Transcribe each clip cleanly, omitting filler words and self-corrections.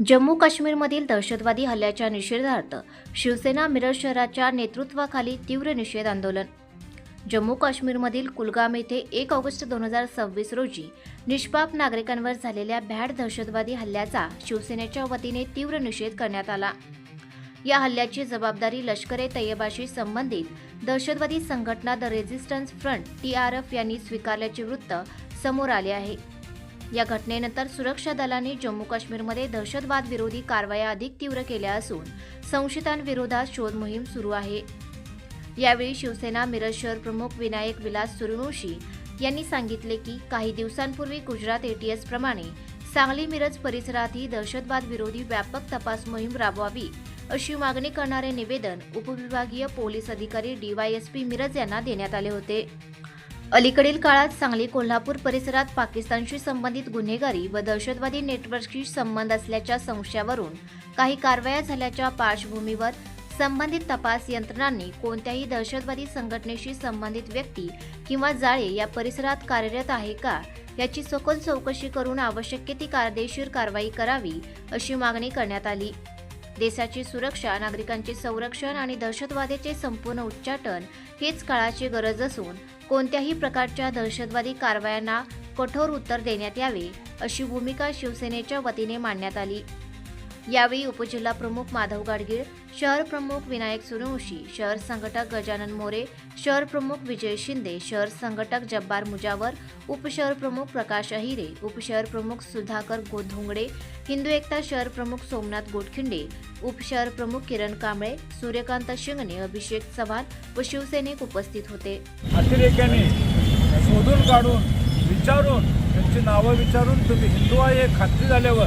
जम्मू काश्मीरमधील दहशतवादी हल्ल्याच्या निषेधार्थ शिवसेना मिरज शहराच्या नेतृत्वाखाली तीव्र निषेध आंदोलन. जम्मू काश्मीरमधील कुलगाम येथे 1 ऑगस्ट 2026 रोजी निष्पाप नागरिकांवर झालेल्या भ्याड दहशतवादी हल्ल्याचा शिवसेनेच्या वतीने तीव्र निषेध करण्यात आला. या हल्ल्याची जबाबदारी लष्कर-ए-तैयबाशी संबंधित दहशतवादी संघटना द रेझिस्टन्स फ्रंट TRF यांनी स्वीकारल्याचे वृत्त समोर आले आहे. या घटनेनंतर सुरक्षा दलांनी जम्मू काश्मीरमध्ये दहशतवाद विरोधी कारवाया अधिक तीव्र केल्या असून संशयितांविरोधात शोध मोहीम सुरू आहे. यावेळी शिवसेना मिरज शहर प्रमुख विनायक विलास सूर्यवंशी यांनी सांगितले की काही दिवसांपूर्वी गुजरात ATS प्रमाणे सांगली मिरज परिसरातही दहशतवाद विरोधी व्यापक तपास मोहीम राबवावी अशी मागणी करणारे निवेदन उपविभागीय पोलीस अधिकारी DYSP मिरज यांना देण्यात आले होते. अलीकडील काळात सांगली कोल्हापूर परिसरात पाकिस्तानशी संबंधित गुन्हेगारी व दहशतवादी नेटवर्कशी संबंध असल्याच्या संशयावरून काही कारवाया झाल्याच्या पार्श्वभूमीवर संबंधित तपास यंत्रणांनी कोणत्याही दहशतवादी संघटनेशी संबंधित व्यक्ती किंवा जाळे या परिसरात कार्यरत आहे का याची सखोल चौकशी करून आवश्यक ती कायदेशीर कारवाई करावी अशी मागणी करण्यात आली. देशाची सुरक्षा, नागरिकांचे संरक्षण आणि दहशतवादाचे संपूर्ण उच्चाटन हेच काळाची गरज असून कोणत्याही प्रकारच्या दहशतवादी कारवायांना कठोर उत्तर देण्यात यावे अशी भूमिका शिवसेनेच्या वतीने मांडण्यात आली. यावेळी उपजिल्हा प्रमुख माधव गाडगीळ, शहर प्रमुख विनायक सूर्यवंशी, शहर संघटक गजानन मोरे, शहर प्रमुख विजय शिंदे, शहर संघटक जब्बार मुजावर, उपशहर प्रमुख प्रकाश अहिरे, उपशहर प्रमुख सुधाकर गोधोंगडे, हिंदू एकता शहर प्रमुख सोमनाथ गोटखिंडे, उपशहर प्रमुख किरण कांबळे, सूर्यकांत शिंगणे, अभिषेक चव्हाण व शिवसैनिक उपस्थित होते. अतिरेक्यांनी शोधून काढून विचारून त्यांची नावं विचारून तुम्ही हिंदू आहे हे खात्री झाल्यावर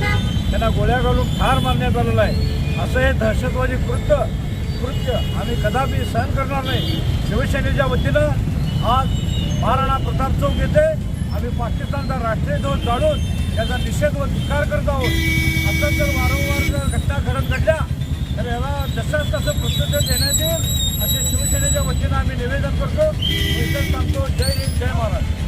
त्यांना गोळ्या घालून ठार मारण्यात आलेलं आहे. असं हे दहशतवादी कृत्य आम्ही कदापि सहन करणार नाही. शिवसेनेच्या वतीनं आज महाराणा प्रताप चौक येथे आम्ही पाकिस्तानचा राष्ट्रीय ध्वज जाळून याचा निषेध व धिक्कार करत आहोत. असं जर वारंवार जर घटना घडल्या तर याला जसं तसं प्रत्युत्तर देण्यात येईल असे शिवसेनेच्या वतीनं आम्ही निवेदन करतो. सांगतो जय हिंद, जय महाराष्ट्र.